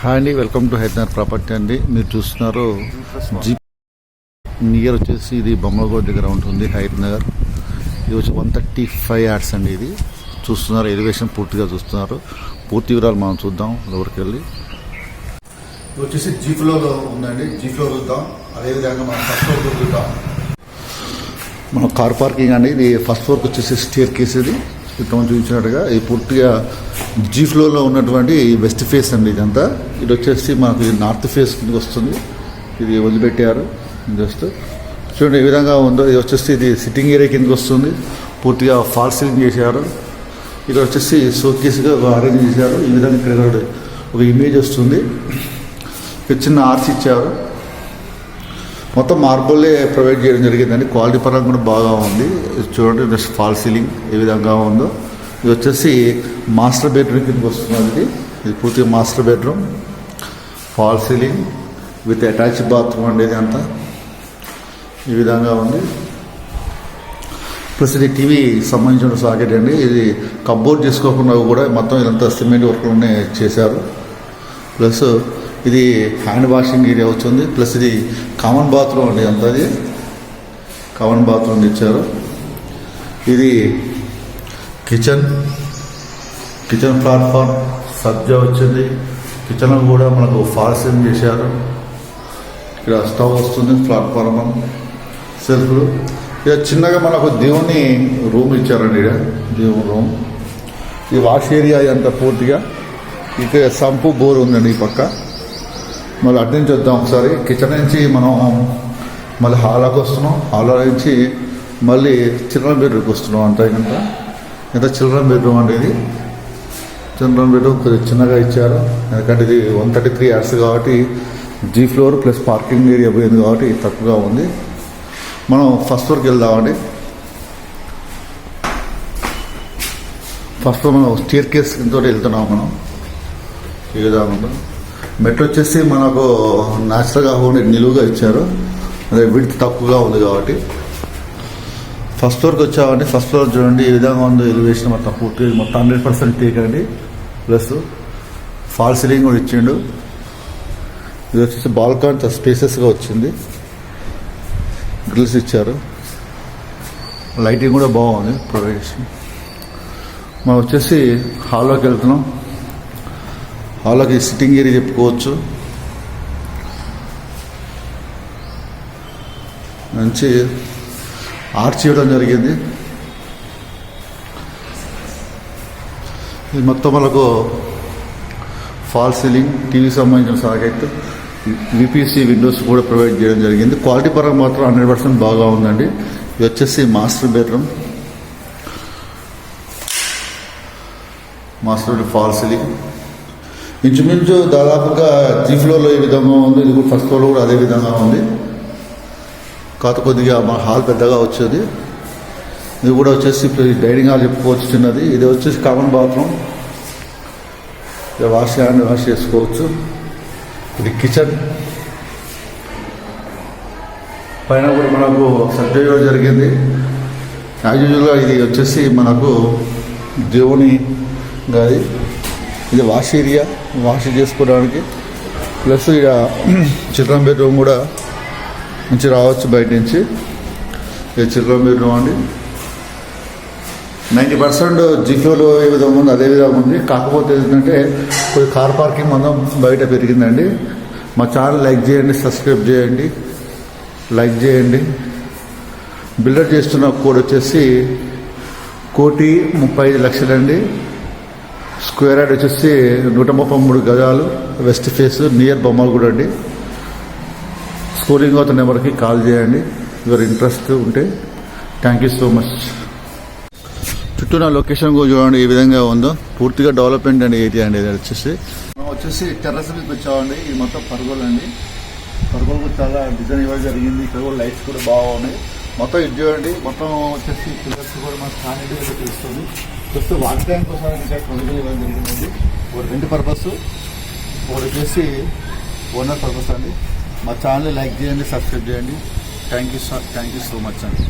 Hi అండి, welcome to Hyderabad property అండి. మీరు చూస్తున్నారు జీప్ నియర్ వచ్చేసి ఇది బొమ్మలగూడ దగ్గర ఉంటుంది హైదరాబాద్. ఇది వచ్చి 135 యార్డ్స్ అండి. ఇది చూస్తున్నారు, ఎలివేషన్ పూర్తిగా చూస్తున్నారు. పూర్తి వివరాలు మనం చూద్దాం లోపలికి వెళ్ళి. ఇది వచ్చేసి జీ ఫ్లోర్లో ఉందండి. జీ ఫ్లోర్ చూద్దాం. అదేవిధంగా మనం ఫస్ట్ ఫ్లోర్ చూద్దాం. మన కార్ పార్కింగ్ అండి. ఇది ఫస్ట్ ఫ్లోర్కి వచ్చేసి స్టేర్ కేస్. ఇది క్రితం చూపించినట్టుగా ఇది పూర్తిగా జీ ఫ్లోర్లో ఉన్నటువంటి వెస్ట్ ఫేస్ అండి. ఇదంతా ఇది వచ్చేసి మనకు నార్త్ ఫేస్ కిందకి వస్తుంది. ఇది వదిలిపెట్టారు జస్ట్ చూడండి ఏ విధంగా ఉందో. ఇది వచ్చేసి ఇది సిట్టింగ్ ఏరియా కిందకి వస్తుంది. పూర్తిగా ఫాల్ సీలింగ్ చేశారు. ఇది వచ్చేసి షోకేస్గా అరేంజ్ చేశారు. ఈ విధంగా ఇక్కడ ఒక ఇమేజ్ వస్తుంది. చిన్న ఆర్చ్ ఇచ్చారు. మొత్తం మార్బుల్లే ప్రొవైడ్ చేయడం జరిగిందండి. క్వాలిటీ పరంగా కూడా బాగా ఉంది. చూడండి జస్ట్ ఫాల్ సీలింగ్ ఏ విధంగా ఉందో. ఇది వచ్చేసి మాస్టర్ బెడ్రూమ్ కిందకి వస్తుంది. ఇది పూర్తిగా master bedroom, fall ceiling with attach bathroom అండి. ఇది అంతా ఈ విధంగా ఉంది. ప్లస్ ఇది టీవీ సంబంధించిన సాకెట్ అండి. ఇది కబోర్డ్ చేసుకోకుండా కూడా మొత్తం ఇదంతా సిమెంట్ వర్క్లోనే చేశారు. ప్లస్ ఇది హ్యాండ్ వాషింగ్ ఏరియా వచ్చింది. ప్లస్ ఇది కామన్ బాత్రూమ్ అండి. అంతా అది కామన్ బాత్రూమ్ ఇచ్చారు. ఇది కిచెన్ ప్లాట్ఫామ్ సబ్జా వచ్చింది. కిచెన్ కూడా మనకు ఫాల్ సీలింగ్ చేశారు. ఇక్కడ స్టవ్ వస్తుంది. ప్లాట్ఫామ్ సెల్ఫ్లు. ఇక చిన్నగా మనకు దేవుని రూమ్ ఇచ్చారండి. ఇక్కడ దేవుని రూమ్. ఈ వాష్ ఏరియా అంతా పూర్తిగా. ఇక్కడ సంపు బోర్ ఉందండి ఈ పక్క. మళ్ళీ అటు నుంచి వద్దాం ఒకసారి. కిచెన్ నుంచి మనం మళ్ళీ హాల్లోకి వస్తున్నాం. హాల్లో నుంచి మళ్ళీ చిల్డ్రన్ బెడ్రూమ్కి వస్తున్నాం. అంతా ఇంత చిల్డ్రన్ బెడ్రూమ్ అండి. ఇది చిల్డ్రన్ బెడ్రూమ్ కొద్దిగా చిన్నగా ఇచ్చారు. ఎందుకంటే ఇది 133 యార్డ్స్ కాబట్టి G floor plus parking area పోయింది కాబట్టి తక్కువగా ఉంది. మనం ఫస్ట్ ఫ్లోర్కి వెళ్దామండి. ఫస్ట్ ఫ్లోర్ మనం స్టేర్ కేస్ కింద వెళ్తున్నాం మనం. ఈ విధంగా ఉంటుంది. మెట్లు వచ్చేసి మనకు న్యాచురల్గా ఉండి నిలువుగా ఇచ్చారు. అదే విడ్త్ తక్కువగా ఉంది కాబట్టి. ఫస్ట్ ఫ్లోర్కి వచ్చామండి. ఫస్ట్ ఫ్లోర్ చూడండి ఈ విధంగా ఉంది. ఎలివేషన్ మొత్తం పూర్తిగా మొత్తం 100% టేక్ అండి. ప్లస్ ఫాల్ సీలింగ్ కూడా ఇచ్చిండు. ఇది వచ్చేసి బాల్కాన్ స్పేసెస్గా వచ్చింది. గ్రిల్స్ ఇచ్చారు. లైటింగ్ కూడా బాగుంది ప్రొవైడేషన్. మనం వచ్చేసి హాల్లోకి వెళ్తున్నాం. హాల్లోకి సిట్టింగ్ ఏరియా చెప్పుకోవచ్చు. మంచి ఆర్చ్ ఇవ్వడం జరిగింది. ఇది మొత్తం మనకు ఫాల్ సీలింగ్, టీవీ సంబంధించిన సాకెట్, విపిసి విండోస్ కూడా ప్రొవైడ్ చేయడం జరిగింది. క్వాలిటీ పరంగా మాత్రం 100% బాగా ఉందండి. ఇది వచ్చేసి మాస్టర్ బెడ్రూమ్ ఫాల్ సీలింగ్. ఇంచుమించు దాదాపుగా జీ ఫ్లోర్లో ఏ విధంగా ఉంది, ఇది కూడా ఫస్ట్ ఫ్లోర్లో కూడా అదే విధంగా ఉంది. కాకపోతే కొద్దిగా మా హాల్ పెద్దగా వచ్చేది. ఇది కూడా వచ్చేసి డైనింగ్ హాల్ చెప్పుకోవచ్చు చిన్నది. ఇది వచ్చేసి కామన్ బాత్రూమ్. వాష్ చేసుకోవచ్చు. ఇది కిచెన్. పైన కూడా మనకు సర్జరీ చేయడం జరిగింది. యాజ్ యూజువల్గా ఇది వచ్చేసి మనకు దేవుని గది. ఇది వాష్ ఏరియా, వాష్ చేసుకోవడానికి. ప్లస్ ఇక చిల్డ్రన్ బెడ్రూమ్ కూడా నుంచి రావచ్చు బయట నుంచి. ఇది చిల్డ్రన్ బెడ్రూమ్ అండి. 90% జీ ఫ్లోర్లో ఏ విధంగా ఉంది అదే విధంగా ఉంది. కాకపోతే ఏంటంటే కొద్ది కార్ పార్కింగ్ మనం బయట పెరిగిందండి. మా ఛానల్ లైక్ చేయండి, సబ్స్క్రైబ్ చేయండి, లైక్ చేయండి. బిల్డర్ చేస్తున్న కోడ్ వచ్చేసి 1,35,00,000 అండి. స్క్వేర్ యార్డ్ వచ్చేసి 133 గజాలు. వెస్ట్ ఫేస్ నియర్ బొమ్మలగూడ అండి. స్కూలింగ్ అవుతున్న నెంబర్కి కాల్ చేయండి ఎవరు ఇంట్రెస్ట్ ఉంటే. Thank you so much. చుట్టూ నా లొకేషన్ కూడా చూడండి ఏ విధంగా ఉందో. పూర్తిగా డెవలప్మెంట్ అండి ఏరియా అండి. ఇది వచ్చేసి టెర్రస్ మీదకి వచ్చామండి. ఇది మొత్తం పరుగులు అండి. పరుగులు కూడా చాలా డిజైన్ ఇవ్వడం జరిగింది. ఇక్కడ కూడా లైట్స్ కూడా బాగున్నాయి. మొత్తం ఇది చూడండి. మొత్తం వచ్చేసి పిల్లర్స్ కూడా మనకు స్టాండర్డ్గా తెలుస్తుంది. ప్లస్ వాటర్ ట్యాంక్ కోసం ఇంకా పరుగులు ఇవ్వడం జరిగిందండి. ఒక 2 పర్పస్, ఒకటి వచ్చేసి ఓనర్ పర్పస్ అండి. మా ఛానల్ లైక్ చేయండి, సబ్స్క్రైబ్ చేయండి. థ్యాంక్ యూ సో మచ్ అండి.